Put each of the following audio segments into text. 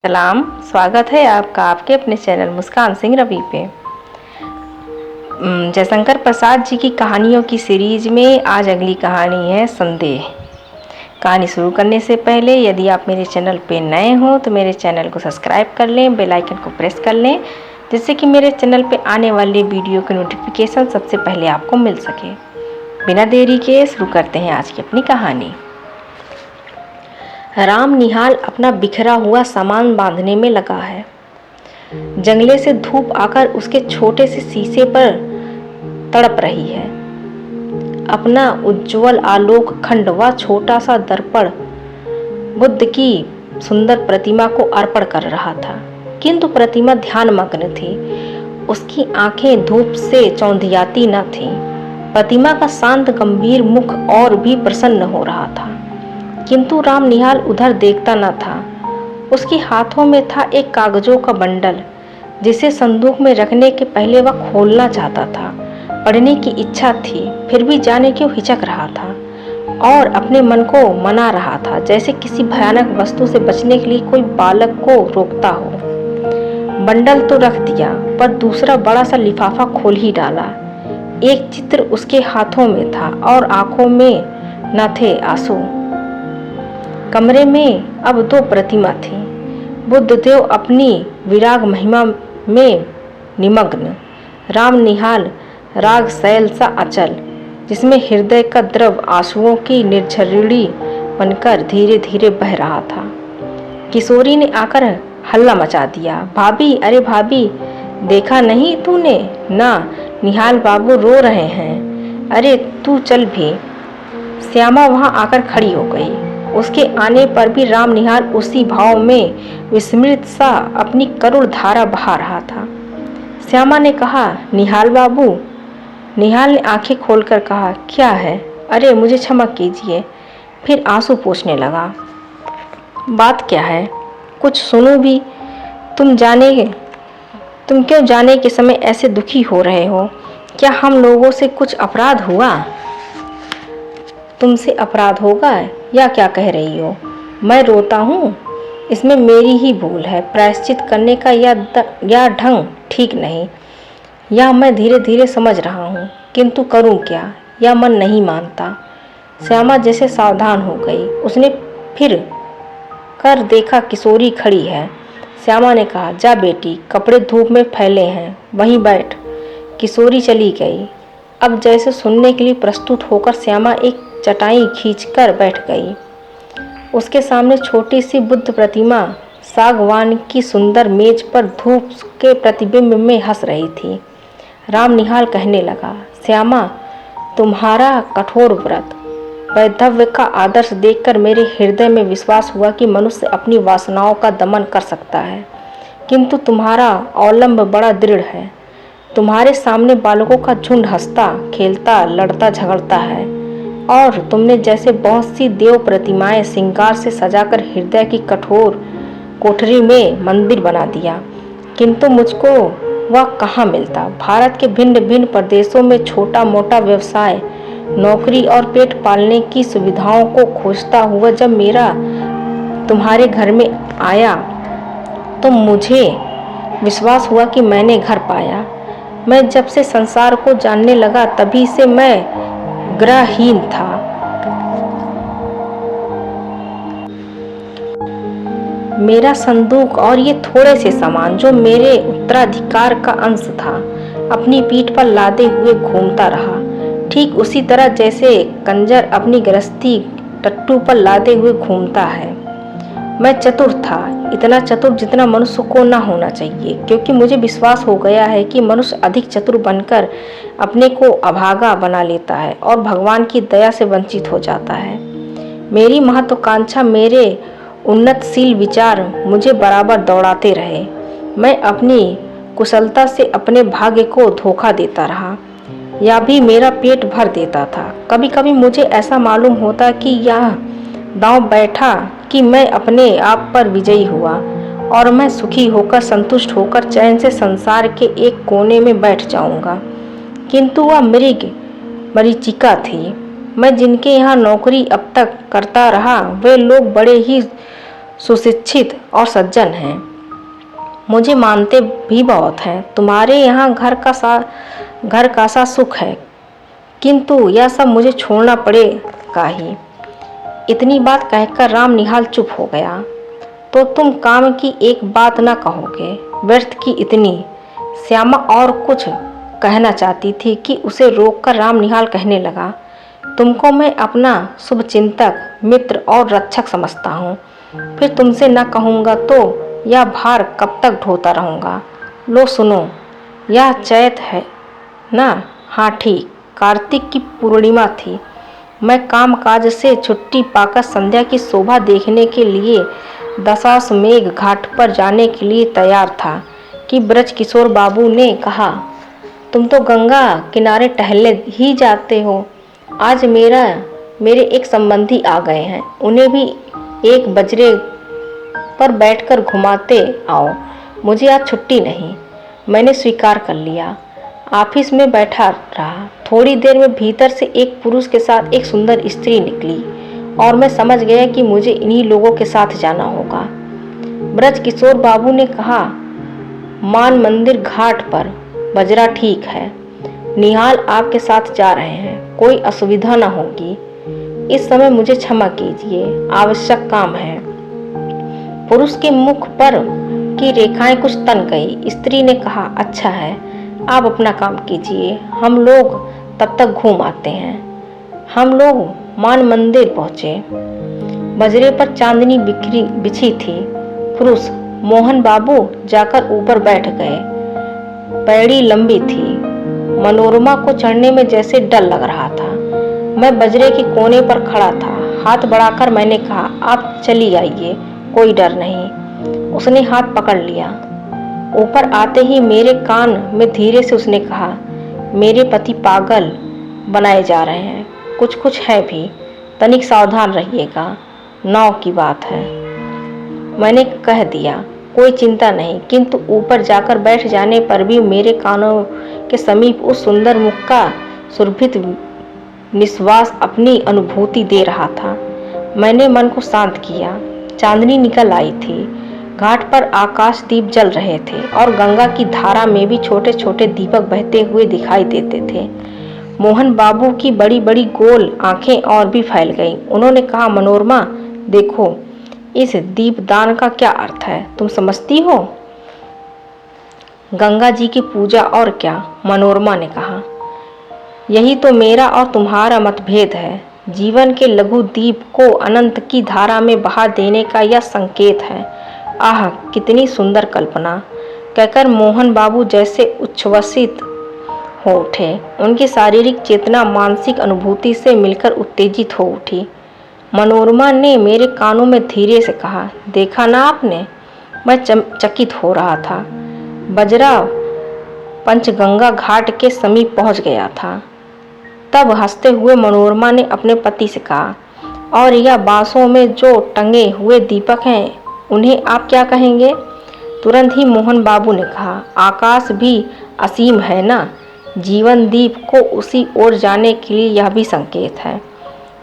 सलाम, स्वागत है आपका आपके अपने चैनल मुस्कान सिंह रवि पे। जयशंकर प्रसाद जी की कहानियों की सीरीज में आज अगली कहानी है संदेह। कहानी शुरू करने से पहले यदि आप मेरे चैनल पे नए हो तो मेरे चैनल को सब्सक्राइब कर लें, बेल आइकन को प्रेस कर लें, जिससे कि मेरे चैनल पे आने वाले वीडियो की नोटिफिकेशन सबसे पहले आपको मिल सके। बिना देरी के शुरू करते हैं आज की अपनी कहानी। राम निहाल अपना बिखरा हुआ सामान बांधने में लगा है। जंगले से धूप आकर उसके छोटे से शीशे पर तड़प रही है। अपना उज्जवल आलोक खंड व छोटा सा दर्पण बुद्ध की सुंदर प्रतिमा को अर्पण कर रहा था, किंतु प्रतिमा ध्यानमग्न थी। उसकी आंखें धूप से चौंधियाती न थीं। प्रतिमा का शांत गंभीर मुख और भी प्रसन्न हो रहा था, किंतु राम निहाल उधर देखता न था। उसके हाथों में था एक कागजों का बंडल, जिसे संदूक में रखने के पहले वह खोलना चाहता था। पढ़ने की इच्छा थी, फिर भी जाने क्यों हिचक रहा था और अपने मन को मना रहा था, जैसे किसी भयानक वस्तु से बचने के लिए कोई बालक को रोकता हो। बंडल तो रख दिया, पर दूसरा बड़ा सा लिफाफा खोल ही डाला। एक चित्र उसके हाथों में था और आंखों में न थे आंसू। कमरे में अब दो प्रतिमा थी। बुद्धदेव अपनी विराग महिमा में निमग्न, राम निहाल राग शैल सा अचल, जिसमें हृदय का द्रव आंसुओं की निर्झरिणी बनकर धीरे धीरे बह रहा था। किशोरी ने आकर हल्ला मचा दिया। भाभी, अरे भाभी, देखा नहीं तूने? ना, निहाल बाबू रो रहे हैं। अरे तू चल भी। श्यामा वहां आकर खड़ी हो गई। उसके आने पर भी राम निहाल उसी भाव में विस्मृत सा अपनी करुण धारा बहा रहा था। श्यामा ने कहा, निहाल बाबू। निहाल ने आंखें खोलकर कहा, क्या है? अरे मुझे क्षमा कीजिए। फिर आंसू पोंछने लगा। बात क्या है? कुछ सुनो भी। तुम क्यों जाने के समय ऐसे दुखी हो रहे हो? क्या हम लोगों से कुछ अपराध हुआ? तुमसे अपराध होगा या क्या कह रही हो? मैं रोता हूँ, इसमें मेरी ही भूल है। प्रायश्चित करने का या ढंग ठीक नहीं, या मैं धीरे धीरे समझ रहा हूँ, किंतु करूँ क्या? या मन नहीं मानता। श्यामा जैसे सावधान हो गई। उसने फिर कर देखा किशोरी खड़ी है। श्यामा ने कहा, जा बेटी, कपड़े धूप में फैले हैं, वहीं बैठ। किशोरी चली गई। अब जैसे सुनने के लिए प्रस्तुत होकर श्यामा एक चटाई खींचकर बैठ गई। उसके सामने छोटी सी बुद्ध प्रतिमा सागवान की सुंदर मेज पर धूप के प्रतिबिंब में हंस रही थी। राम निहाल कहने लगा, श्यामा, तुम्हारा कठोर व्रत, वैधव्य का आदर्श देखकर मेरे हृदय में विश्वास हुआ कि मनुष्य अपनी वासनाओं का दमन कर सकता है, किंतु तुम्हारा अवलंब बड़ा दृढ़ है। तुम्हारे सामने बालकों का झुंड हंसता खेलता लड़ता झगड़ता है, और तुमने जैसे बहुत सी देव प्रतिमाएं श्रृंगार से सजाकर हृदय की कठोर कोठरी में मंदिर बना दिया, किंतु मुझको वह कहाँ मिलता। भारत के भिन्न भिन्न प्रदेशों में छोटा मोटा व्यवसाय, नौकरी और पेट पालने की सुविधाओं को खोजता हुआ जब मेरा तुम्हारे घर में आया तो मुझे विश्वास हुआ कि मैंने घर पाया। मैं जब से संसार को जानने लगा तभी से मैं ग्रहहीन था। मेरा संदूक और ये थोड़े से सामान जो मेरे उत्तराधिकार का अंश था, अपनी पीठ पर लादे हुए घूमता रहा, ठीक उसी तरह जैसे कंजर अपनी गृहस्थी टट्टू पर लादे हुए घूमता है। मैं चतुर था, इतना चतुर जितना मनुष्य को ना होना चाहिए, क्योंकि मुझे विश्वास हो गया है कि मनुष्य अधिक चतुर बनकर अपने को अभागा बना लेता है और भगवान की दया से वंचित हो जाता है। मेरी महत्वाकांक्षा, मेरे उन्नतशील विचार मुझे बराबर दौड़ाते रहे। मैं अपनी कुशलता से अपने भाग्य को धोखा देता रहा, या भी मेरा पेट भर देता था। कभी कभी मुझे ऐसा मालूम होता कि यह दांव बैठा कि मैं अपने आप पर विजयी हुआ और मैं सुखी होकर संतुष्ट होकर चैन से संसार के एक कोने में बैठ जाऊंगा, किंतु वह मरीचिका थी। मैं जिनके यहाँ नौकरी अब तक करता रहा, वे लोग बड़े ही सुशिक्षित और सज्जन हैं। मुझे मानते भी बहुत हैं। तुम्हारे यहाँ घर का सा सुख है, किंतु यह सब मुझे छोड़ना पड़ेगा ही। इतनी बात कहकर राम निहाल चुप हो गया। तो तुम काम की एक बात न कहोगे, व्यर्थ की इतनी। श्यामा और कुछ कहना चाहती थी कि उसे रोककर राम निहाल कहने लगा, तुमको मैं अपना शुभचिंतक, मित्र और रक्षक समझता हूँ। फिर तुमसे न कहूँगा तो यह भार कब तक ढोता रहूँगा। लो सुनो, यह चैत है ना? हाँ ठीक, कार्तिक की पूर्णिमा थी। मैं काम काज से छुट्टी पाकर संध्या की शोभा देखने के लिए दशाश्वमेध घाट पर जाने के लिए तैयार था कि ब्रजकिशोर बाबू ने कहा, तुम तो गंगा किनारे टहलने ही जाते हो। आज मेरे एक संबंधी आ गए हैं, उन्हें भी एक बजरे पर बैठकर घुमाते आओ। मुझे आज छुट्टी नहीं। मैंने स्वीकार कर लिया। ऑफिस में बैठा रहा। थोड़ी देर में भीतर से एक पुरुष के साथ एक सुंदर स्त्री निकली और मैं समझ गया कि मुझे इन्हीं लोगों के साथ जाना होगा। ब्रजकिशोर बाबू ने कहा, मान मंदिर घाट पर बजरा ठीक है। निहाल आपके साथ जा रहे हैं, कोई असुविधा न होगी। इस समय मुझे क्षमा कीजिए, आवश्यक काम है। पुरुष के मुख पर की रेखाएं कुछ तन गई। स्त्री ने कहा, अच्छा है, आप अपना काम कीजिए, हम लोग तब तक घूम आते हैं। हम लोग मान मंदिर पहुंचे। बजरे पर चांदनी बिछी थी। पुरुष मोहन बाबू जाकर ऊपर बैठ गए। पैड़ी लंबी थी। मनोरमा को चढ़ने में जैसे डर लग रहा था। मैं बजरे के कोने पर खड़ा था। हाथ बढ़ाकर मैंने कहा, आप चली आइए, कोई डर नहीं। उसने हाथ पकड़ लिया। ऊपर आते ही मेरे कान में धीरे से उसने कहा, मेरे पति पागल बनाए जा रहे हैं, कुछ है भी, तनिक सावधान रहिएगा, नाव की बात है। मैंने कह दिया, कोई चिंता नहीं, किंतु ऊपर जाकर बैठ जाने पर भी मेरे कानों के समीप उस सुंदर मुख का सुरभित निश्वास अपनी अनुभूति दे रहा था। मैंने मन को शांत किया। चांदनी निकल आई थी। घाट पर आकाश दीप जल रहे थे और गंगा की धारा में भी छोटे छोटे दीपक बहते हुए दिखाई देते थे। मोहन बाबू की बड़ी बड़ी गोल आंखें और भी फैल गईं। उन्होंने कहा, मनोरमा देखो, इस दीपदान का क्या अर्थ है, तुम समझती हो? गंगा जी की पूजा और क्या, मनोरमा ने कहा। यही तो मेरा और तुम्हारा मतभेद है। जीवन के लघु दीप को अनंत की धारा में बहा देने का यह संकेत है। आह, कितनी सुंदर कल्पना, कहकर मोहन बाबू जैसे उच्छ्वसित हो उठे। उनकी शारीरिक चेतना मानसिक अनुभूति से मिलकर उत्तेजित हो उठी। मनोरमा ने मेरे कानों में धीरे से कहा, देखा ना आपने? मैं चकित हो रहा था। बजरा पंचगंगा घाट के समीप पहुंच गया था। तब हंसते हुए मनोरमा ने अपने पति से कहा, और यह बांसों में जो टंगे हुए दीपक हैं, उन्हें आप क्या कहेंगे? तुरंत ही मोहन बाबू ने कहा, आकाश भी असीम है ना, जीवन दीप को उसी ओर जाने के लिए यह भी संकेत है।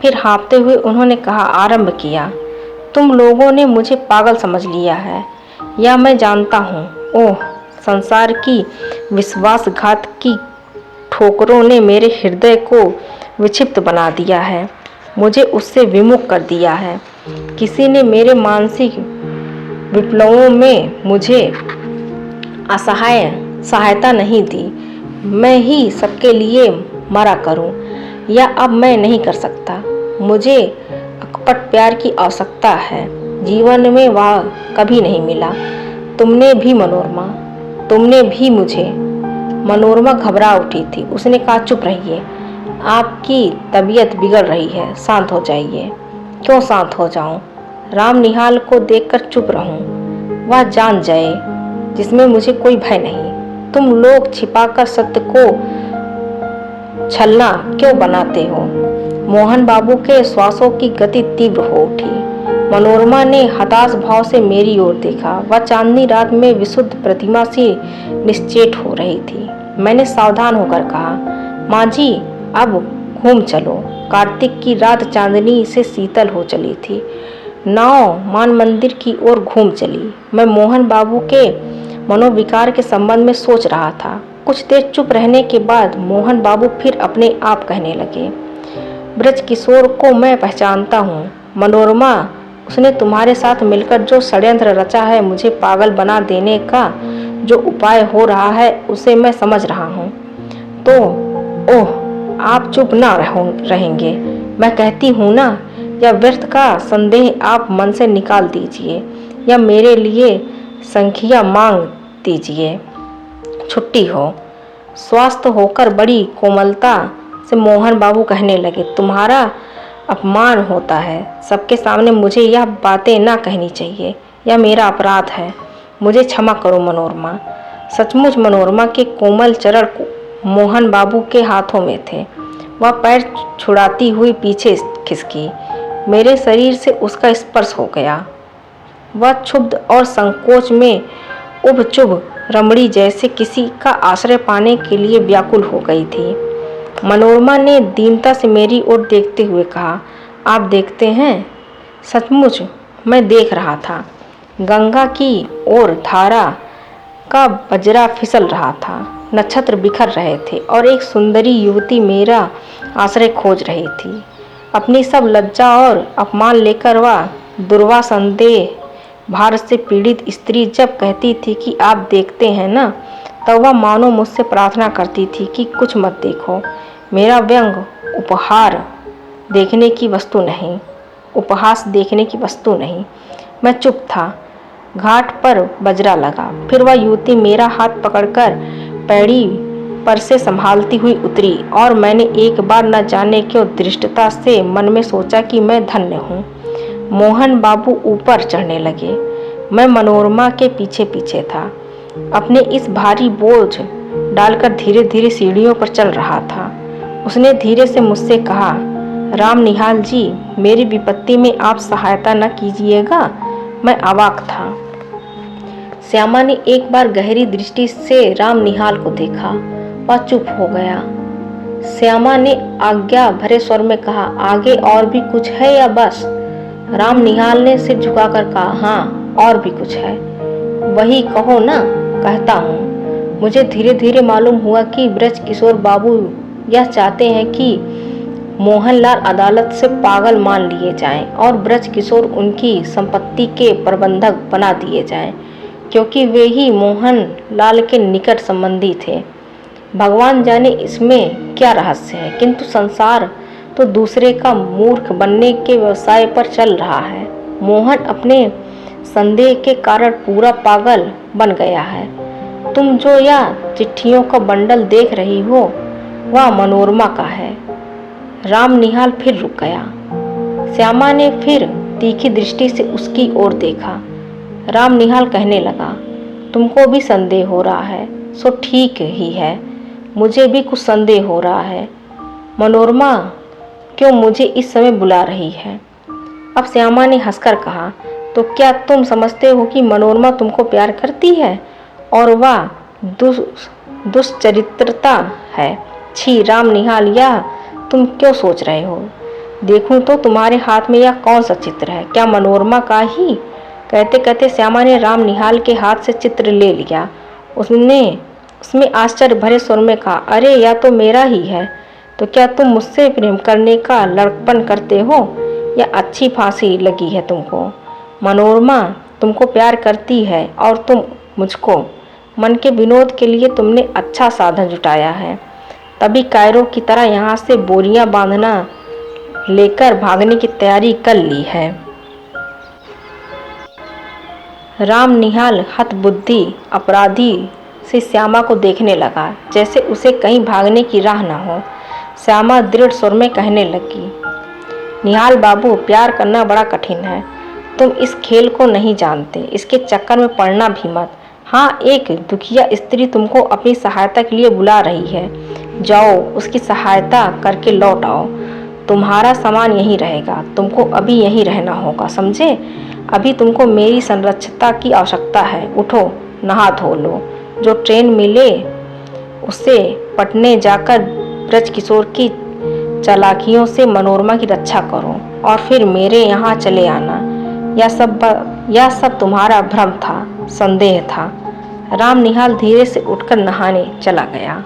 फिर हाँफते हुए उन्होंने कहा, आरंभ किया, तुम लोगों ने मुझे पागल समझ लिया है, यह मैं जानता हूँ। ओह, संसार की विश्वासघात की ठोकरों ने मेरे हृदय को विक्षिप्त बना दिया है, मुझे उससे विमुख कर दिया है। किसी ने मेरे मानसिक विप्लवों में मुझे सहायता नहीं दी। मैं ही सबके लिए मरा करूं, या अब मैं नहीं कर सकता। मुझे अकपट प्यार की आवश्यकता है, जीवन में वह कभी नहीं मिला। तुमने भी मनोरमा, तुमने भी मुझे। मनोरमा घबरा उठी थी। उसने कहा, चुप रहिए, आपकी तबीयत बिगड़ रही है, शांत हो जाइए। क्यों शांत हो जाऊं? राम निहाल को देखकर चुप रहूं? वह जान जाए जिसमें मुझे कोई भय नहीं। तुम लोग छिपाकर सत्य को छलना क्यों बनाते हो? मोहन बाबू के श्वासों की गति तीव्र हो उठी। मनोरमा ने हताश भाव से मेरी ओर देखा। वह चांदनी रात में विशुद्ध प्रतिमा सी निश्चेत हो रही थी। मैंने सावधान होकर कहा, माँ जी, अब घूम चलो। कार्तिक की रात चांदनी से शीतल हो चली थी। नाव मान मंदिर की ओर घूम चली। मैं मोहन बाबू के मनोविकार के संबंध में सोच रहा था। कुछ देर चुप रहने के बाद मोहन बाबू फिर अपने आप कहने लगे, ब्रज किशोर को मैं पहचानता हूँ। मनोरमा, उसने तुम्हारे साथ मिलकर जो षड्यंत्र रचा है, मुझे पागल बना देने का जो उपाय हो रहा है, उसे मैं समझ रहा हूँ। तो ओह, आप चुप ना रहेंगे। मैं कहती हूँ ना, या व्यर्थ का संदेह आप मन से निकाल दीजिए, या मेरे लिए संख्या मांग दीजिए। छुट्टी हो। स्वस्थ होकर बड़ी कोमलता से मोहन बाबू कहने लगे, तुम्हारा अपमान होता है। सबके सामने मुझे यह बातें ना कहनी चाहिए। यह मेरा अपराध है। मुझे क्षमा करो मनोरमा। सचमुच मनोरमा के कोमल चरण मोहन बाबू के हाथों में थे। वह पैर छुड़ाती हुई पीछे खिसकी। मेरे शरीर से उसका स्पर्श हो गया। वह क्षुब्ध और संकोच में उबचुब रमणी जैसे किसी का आश्रय पाने के लिए व्याकुल हो गई थी। मनोरमा ने दीनता से मेरी ओर देखते हुए कहा, आप देखते हैं? सचमुच मैं देख रहा था। गंगा की ओर धारा का बजरा फिसल रहा था। नक्षत्र बिखर रहे थे और एक सुंदरी युवती मेरा आश्रय खोज रही थी। अपनी सब लज्जा और अपमान लेकर वह दुर्वा संदेह भार से पीड़ित स्त्री जब कहती थी कि आप देखते हैं ना, तब वह मानो मुझसे प्रार्थना करती थी कि कुछ मत देखो। मेरा व्यंग उपहास देखने की वस्तु नहीं। मैं चुप था। घाट पर बजरा लगा। फिर वह युवती मेरा हाथ पकड़कर पैड़ी पर से संभालती हुई उतरी और मैंने एक बार न जाने क्यों दृष्टता से मन में सोचा कि मैं धन्य हूँ। मोहन बाबू ऊपर चढ़ने लगे। मैं मनोरमा के पीछे पीछे था। अपने इस भारी बोझ डालकर धीरे धीरे सीढ़ियों पर चल रहा था। उसने धीरे से मुझसे कहा, राम निहाल जी, मेरी विपत्ति में आप सहायता न कीजिएगा। मैं अवाक था। श्यामा ने एक बार गहरी दृष्टि से राम निहाल को देखा। वह चुप हो गया। श्यामा ने आज्ञा भरे स्वर में कहा, आगे और भी कुछ है या बस? राम निहाल ने सिर झुकाकर कहा, हाँ, और भी कुछ है। वही कहो ना। कहता हूँ। मुझे धीरे धीरे मालूम हुआ कि ब्रज किशोर बाबू यह चाहते हैं कि मोहनलाल अदालत से पागल मान लिए जाएं और ब्रज किशोर उनकी संपत्ति के प्रबंधक बना दिए जाएं, क्योंकि वे ही मोहनलाल के निकट संबंधी थे। भगवान जाने इसमें क्या रहस्य है, किंतु संसार तो दूसरे का मूर्ख बनने के व्यवसाय पर चल रहा है। मोहन अपने संदेह के कारण पूरा पागल बन गया है। तुम जो यह चिट्ठियों का बंडल देख रही हो, वह मनोरमा का है। राम निहाल फिर रुक गया। श्यामा ने फिर तीखी दृष्टि से उसकी ओर देखा। राम निहाल कहने लगा, तुमको भी संदेह हो रहा है, सो ठीक ही है। मुझे भी कुछ संदेह हो रहा है। मनोरमा क्यों मुझे इस समय बुला रही है? अब श्यामा ने हंसकर कहा, तो क्या तुम समझते हो कि मनोरमा तुमको प्यार करती है और वह दुष्चरित्रता है? छी राम निहाल, यह तुम क्यों सोच रहे हो? देखूं तो तुम्हारे हाथ में यह कौन सा चित्र है? क्या मनोरमा का ही? कहते कहते श्यामा ने राम निहाल के हाथ से चित्र ले लिया। उसमें आश्चर्य भरे स्वर में कहा, अरे यह तो मेरा ही है। तो क्या तुम मुझसे प्रेम करने का लड़कपन करते हो या अच्छी फांसी लगी है तुमको? मनोरमा तुमको प्यार करती है और तुम मुझको। मन के विनोद के लिए तुमने अच्छा साधन जुटाया है, तभी कायरों की तरह यहाँ से बोरियां बांधना लेकर भागने की तैयारी कर ली है। राम निहाल हतबुद्धि अपराधी से श्यामा को देखने लगा, जैसे उसे कहीं भागने की राह न हो। श्यामा दृढ़ स्वर में कहने लगी, निहाल बाबू, प्यार करना बड़ा कठिन है। तुम इस खेल को नहीं जानते, इसके चक्कर में पड़ना भी मत। हाँ, एक दुखिया स्त्री तुमको अपनी सहायता के लिए बुला रही है। जाओ, उसकी सहायता करके लौट आओ। तुम्हारा सामान यहीं रहेगा। तुमको अभी यहीं रहना होगा, समझे? अभी तुमको मेरी संरक्षता की आवश्यकता है। उठो, नहा धो लो। जो ट्रेन मिले उससे पटने जाकर ब्रज किशोर की चालाकियों से मनोरमा की रक्षा करो और फिर मेरे यहाँ चले आना। यह सब तुम्हारा भ्रम था, संदेह था। राम निहाल धीरे से उठकर नहाने चला गया।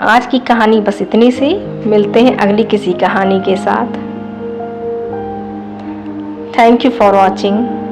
आज की कहानी बस इतनी सी। मिलते हैं अगली किसी कहानी के साथ। Thank you for watching.